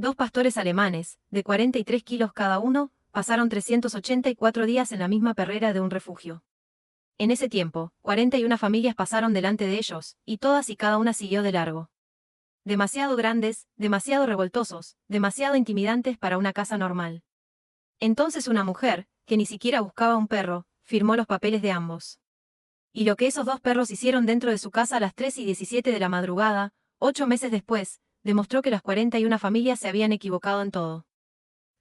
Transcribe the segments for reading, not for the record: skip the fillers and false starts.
Dos pastores alemanes, de 43 kilos cada uno, pasaron 384 días en la misma perrera de un refugio. En ese tiempo, 41 familias pasaron delante de ellos, y todas y cada una siguió de largo. Demasiado grandes, demasiado revoltosos, demasiado intimidantes para una casa normal. Entonces una mujer, que ni siquiera buscaba un perro, firmó los papeles de ambos. Y lo que esos dos perros hicieron dentro de su casa a las 3:17 de la madrugada, 8 meses después, demostró que las 41 familias se habían equivocado en todo.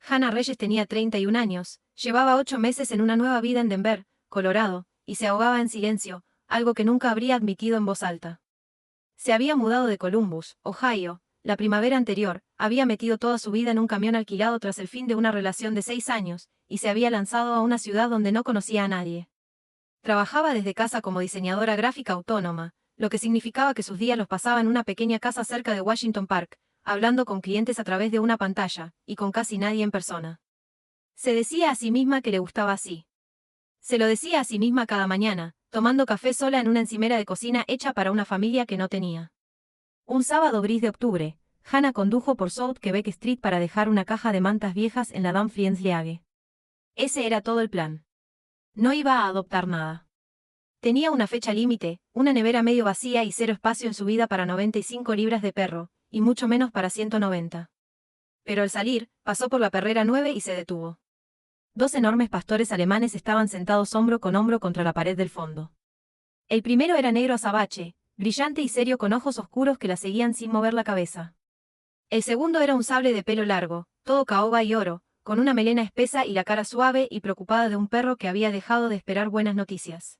Hannah Reyes tenía 31 años, llevaba 8 meses en una nueva vida en Denver, Colorado, y se ahogaba en silencio, algo que nunca habría admitido en voz alta. Se había mudado de Columbus, Ohio, la primavera anterior, había metido toda su vida en un camión alquilado tras el fin de una relación de 6 años, y se había lanzado a una ciudad donde no conocía a nadie. Trabajaba desde casa como diseñadora gráfica autónoma, lo que significaba que sus días los pasaba en una pequeña casa cerca de Washington Park, hablando con clientes a través de una pantalla, y con casi nadie en persona. Se decía a sí misma que le gustaba así. Se lo decía a sí misma cada mañana, tomando café sola en una encimera de cocina hecha para una familia que no tenía. Un sábado gris de octubre, Hannah condujo por South Quebec Street para dejar una caja de mantas viejas en la Dumfries League. Ese era todo el plan. No iba a adoptar nada. Tenía una fecha límite, una nevera medio vacía y cero espacio en su vida para 95 libras de perro, y mucho menos para 190. Pero al salir, pasó por la perrera 9 y se detuvo. Dos enormes pastores alemanes estaban sentados hombro con hombro contra la pared del fondo. El primero era negro azabache, brillante y serio con ojos oscuros que la seguían sin mover la cabeza. El segundo era un sable de pelo largo, todo caoba y oro, con una melena espesa y la cara suave y preocupada de un perro que había dejado de esperar buenas noticias.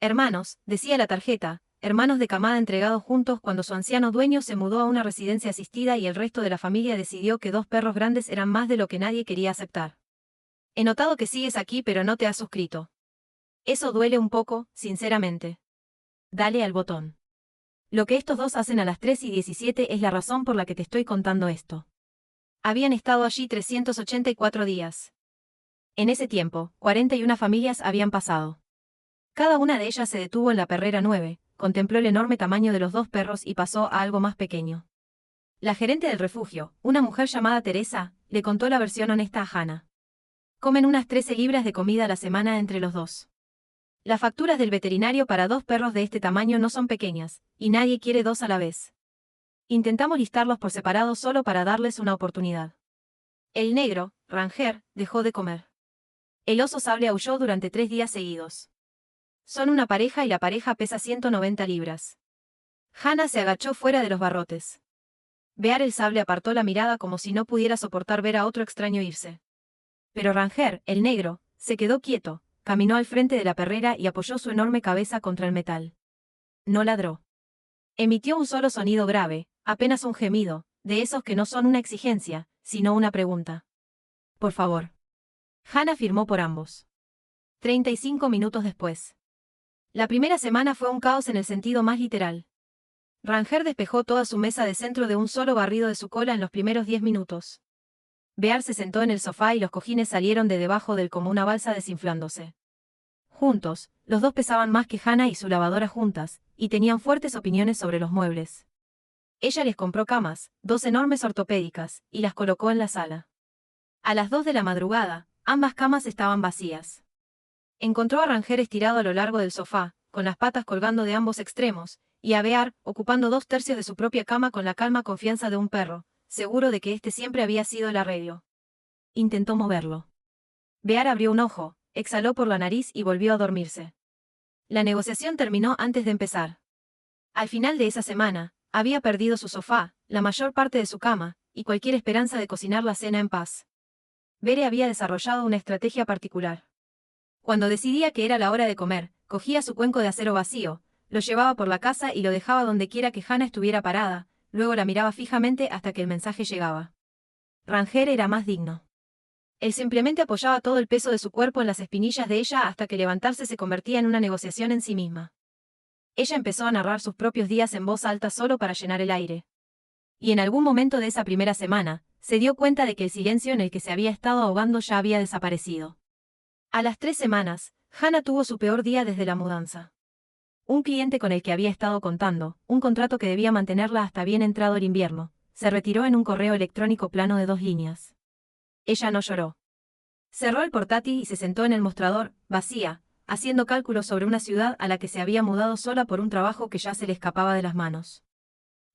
Hermanos, decía la tarjeta, hermanos de camada entregados juntos cuando su anciano dueño se mudó a una residencia asistida y el resto de la familia decidió que dos perros grandes eran más de lo que nadie quería aceptar. He notado que sigues aquí pero no te has suscrito. Eso duele un poco, sinceramente. Dale al botón. Lo que estos dos hacen a las 3:17 es la razón por la que te estoy contando esto. Habían estado allí 384 días. En ese tiempo, 41 familias habían pasado. Cada una de ellas se detuvo en la perrera 9, contempló el enorme tamaño de los dos perros y pasó a algo más pequeño. La gerente del refugio, una mujer llamada Teresa, le contó la versión honesta a Hannah. Comen unas 13 libras de comida a la semana entre los dos. Las facturas del veterinario para dos perros de este tamaño no son pequeñas, y nadie quiere dos a la vez. Intentamos listarlos por separado solo para darles una oportunidad. El negro, Ranger, dejó de comer. El oso sable aulló durante 3 días seguidos. Son una pareja y la pareja pesa 190 libras. Hannah se agachó fuera de los barrotes. Bear el sable apartó la mirada como si no pudiera soportar ver a otro extraño irse. Pero Ranger, el negro, se quedó quieto, caminó al frente de la perrera y apoyó su enorme cabeza contra el metal. No ladró. Emitió un solo sonido grave, apenas un gemido, de esos que no son una exigencia, sino una pregunta. Por favor. Hannah firmó por ambos. 35 minutos después. La primera semana fue un caos en el sentido más literal. Ranger despejó toda su mesa de centro de un solo barrido de su cola en los primeros 10 minutos. Bear se sentó en el sofá y los cojines salieron de debajo del como una balsa desinflándose. Juntos, los dos pesaban más que Hannah y su lavadora juntas, y tenían fuertes opiniones sobre los muebles. Ella les compró camas, 2 enormes ortopédicas, y las colocó en la sala. A las 2 de la madrugada, ambas camas estaban vacías. Encontró a Ranger estirado a lo largo del sofá, con las patas colgando de ambos extremos, y a Bear, ocupando 2/3 de su propia cama con la calma confianza de un perro, seguro de que este siempre había sido el arreglo. Intentó moverlo. Bear abrió un ojo, exhaló por la nariz y volvió a dormirse. La negociación terminó antes de empezar. Al final de esa semana, había perdido su sofá, la mayor parte de su cama, y cualquier esperanza de cocinar la cena en paz. Bere había desarrollado una estrategia particular. Cuando decidía que era la hora de comer, cogía su cuenco de acero vacío, lo llevaba por la casa y lo dejaba donde quiera que Hannah estuviera parada, luego la miraba fijamente hasta que el mensaje llegaba. Ranger era más digno. Él simplemente apoyaba todo el peso de su cuerpo en las espinillas de ella hasta que levantarse se convertía en una negociación en sí misma. Ella empezó a narrar sus propios días en voz alta solo para llenar el aire. Y en algún momento de esa primera semana, se dio cuenta de que el silencio en el que se había estado ahogando ya había desaparecido. A las 3 semanas, Hannah tuvo su peor día desde la mudanza. Un cliente con el que había estado contando, un contrato que debía mantenerla hasta bien entrado el invierno, se retiró en un correo electrónico plano de 2 líneas. Ella no lloró. Cerró el portátil y se sentó en el mostrador, vacía, haciendo cálculos sobre una ciudad a la que se había mudado sola por un trabajo que ya se le escapaba de las manos.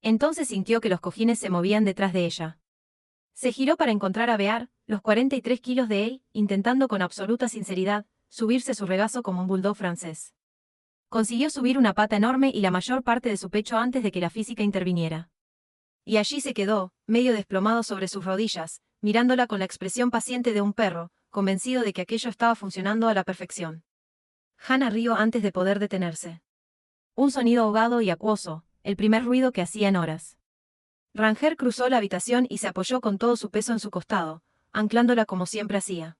Entonces sintió que los cojines se movían detrás de ella. Se giró para encontrar a Bear, los 43 kilos de él, intentando con absoluta sinceridad, subirse a su regazo como un bulldog francés. Consiguió subir una pata enorme y la mayor parte de su pecho antes de que la física interviniera. Y allí se quedó, medio desplomado sobre sus rodillas, mirándola con la expresión paciente de un perro, convencido de que aquello estaba funcionando a la perfección. Hannah rió antes de poder detenerse. Un sonido ahogado y acuoso, el primer ruido que hacía en horas. Ranger cruzó la habitación y se apoyó con todo su peso en su costado, anclándola como siempre hacía.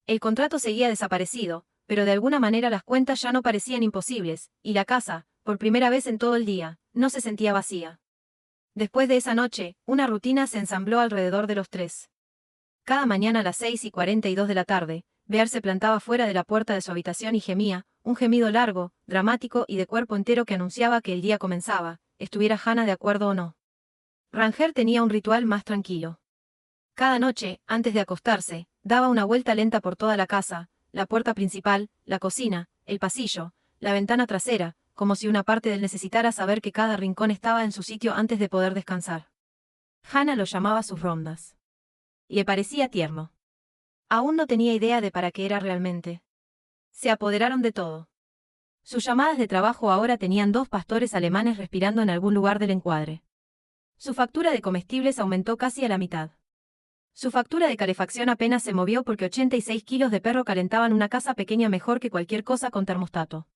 El contrato seguía desaparecido, pero de alguna manera las cuentas ya no parecían imposibles, y la casa, por primera vez en todo el día, no se sentía vacía. Después de esa noche, una rutina se ensambló alrededor de los tres. Cada mañana a las 6:42 de la tarde, Bear se plantaba fuera de la puerta de su habitación y gemía, un gemido largo, dramático y de cuerpo entero que anunciaba que el día comenzaba, estuviera Hannah de acuerdo o no. Ranger tenía un ritual más tranquilo. Cada noche, antes de acostarse, daba una vuelta lenta por toda la casa, la puerta principal, la cocina, el pasillo, la ventana trasera, como si una parte de él necesitara saber que cada rincón estaba en su sitio antes de poder descansar. Hannah lo llamaba sus rondas. Le parecía tierno. Aún no tenía idea de para qué era realmente. Se apoderaron de todo. Sus llamadas de trabajo ahora tenían 2 pastores alemanes respirando en algún lugar del encuadre. Su factura de comestibles aumentó casi a la mitad. Su factura de calefacción apenas se movió porque 86 kilos de perro calentaban una casa pequeña mejor que cualquier cosa con termostato.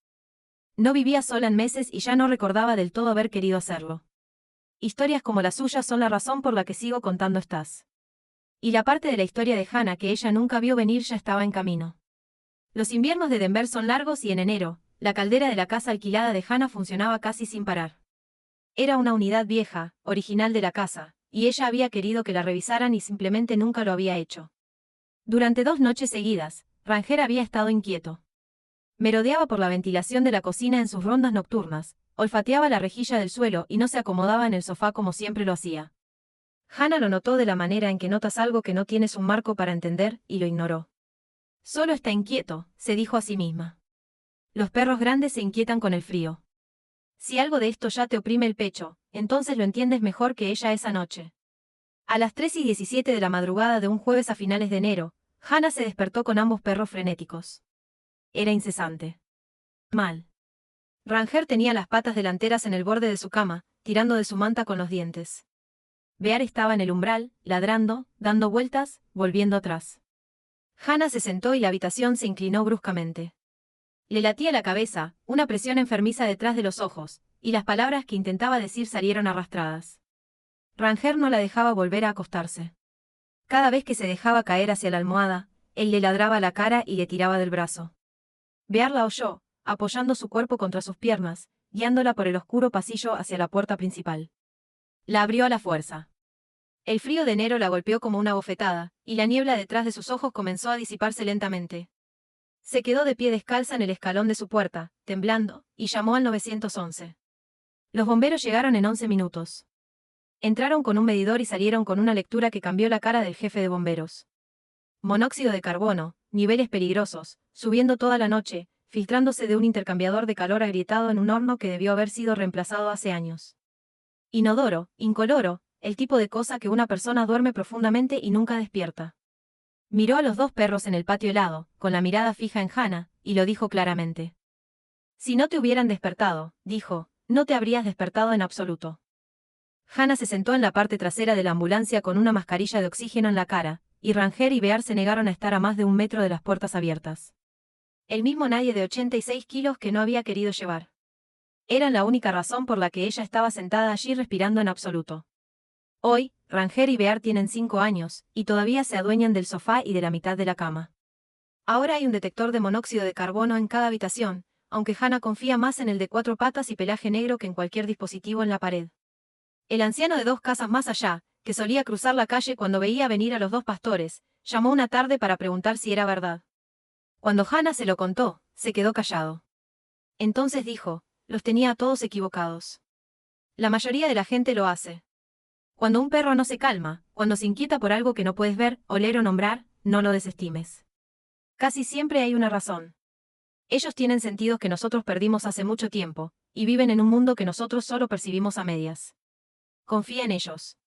No vivía sola en meses y ya no recordaba del todo haber querido hacerlo. Historias como la suya son la razón por la que sigo contando estas. Y la parte de la historia de Hannah que ella nunca vio venir ya estaba en camino. Los inviernos de Denver son largos y en enero, la caldera de la casa alquilada de Hannah funcionaba casi sin parar. Era una unidad vieja, original de la casa, y ella había querido que la revisaran y simplemente nunca lo había hecho. Durante 2 noches seguidas, Ranger había estado inquieto. Merodeaba por la ventilación de la cocina en sus rondas nocturnas, olfateaba la rejilla del suelo y no se acomodaba en el sofá como siempre lo hacía. Hannah lo notó de la manera en que notas algo que no tienes un marco para entender, y lo ignoró. Solo está inquieto, se dijo a sí misma. Los perros grandes se inquietan con el frío. Si algo de esto ya te oprime el pecho, entonces lo entiendes mejor que ella esa noche. A las 3:17 de la madrugada de un jueves a finales de enero, Hannah se despertó con ambos perros frenéticos. Era incesante. Mal. Ranger tenía las patas delanteras en el borde de su cama, tirando de su manta con los dientes. Bear estaba en el umbral, ladrando, dando vueltas, volviendo atrás. Hannah se sentó y la habitación se inclinó bruscamente. Le latía la cabeza, una presión enfermiza detrás de los ojos, y las palabras que intentaba decir salieron arrastradas. Ranger no la dejaba volver a acostarse. Cada vez que se dejaba caer hacia la almohada, él le ladraba la cara y le tiraba del brazo. Bear la oyó, apoyando su cuerpo contra sus piernas, guiándola por el oscuro pasillo hacia la puerta principal. La abrió a la fuerza. El frío de enero la golpeó como una bofetada, y la niebla detrás de sus ojos comenzó a disiparse lentamente. Se quedó de pie descalza en el escalón de su puerta, temblando, y llamó al 911. Los bomberos llegaron en 11 minutos. Entraron con un medidor y salieron con una lectura que cambió la cara del jefe de bomberos. Monóxido de carbono, niveles peligrosos, subiendo toda la noche, filtrándose de un intercambiador de calor agrietado en un horno que debió haber sido reemplazado hace años. Inodoro, incoloro, el tipo de cosa que una persona duerme profundamente y nunca despierta. Miró a los 2 perros en el patio helado, con la mirada fija en Hannah, y lo dijo claramente. Si no te hubieran despertado, dijo, no te habrías despertado en absoluto. Hannah se sentó en la parte trasera de la ambulancia con una mascarilla de oxígeno en la cara, y Ranger y Bear se negaron a estar a más de 1 metro de las puertas abiertas. El mismo nadie de 86 kilos que no había querido llevar. Eran la única razón por la que ella estaba sentada allí respirando en absoluto. Hoy, Ranger y Bear tienen 5 años, y todavía se adueñan del sofá y de la mitad de la cama. Ahora hay un detector de monóxido de carbono en cada habitación, aunque Hannah confía más en el de 4 patas y pelaje negro que en cualquier dispositivo en la pared. El anciano de 2 casas más allá, que solía cruzar la calle cuando veía venir a los 2 pastores, llamó una tarde para preguntar si era verdad. Cuando Hannah se lo contó, se quedó callado. Entonces dijo, los tenía a todos equivocados. La mayoría de la gente lo hace. Cuando un perro no se calma, cuando se inquieta por algo que no puedes ver, oler o nombrar, no lo desestimes. Casi siempre hay una razón. Ellos tienen sentidos que nosotros perdimos hace mucho tiempo, y viven en un mundo que nosotros solo percibimos a medias. Confía en ellos.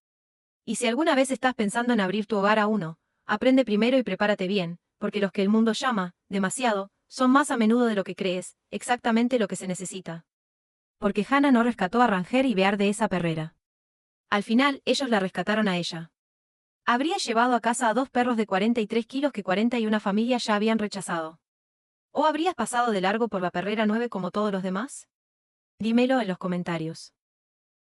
Y si alguna vez estás pensando en abrir tu hogar a uno, aprende primero y prepárate bien, porque los que el mundo llama, demasiado, son más a menudo de lo que crees, exactamente lo que se necesita. Porque Hannah no rescató a Ranger y Bear de esa perrera. Al final, ellos la rescataron a ella. Habría llevado a casa a 2 perros de 43 kilos que 41 familias ya habían rechazado. ¿O habrías pasado de largo por la perrera 9 como todos los demás? Dímelo en los comentarios.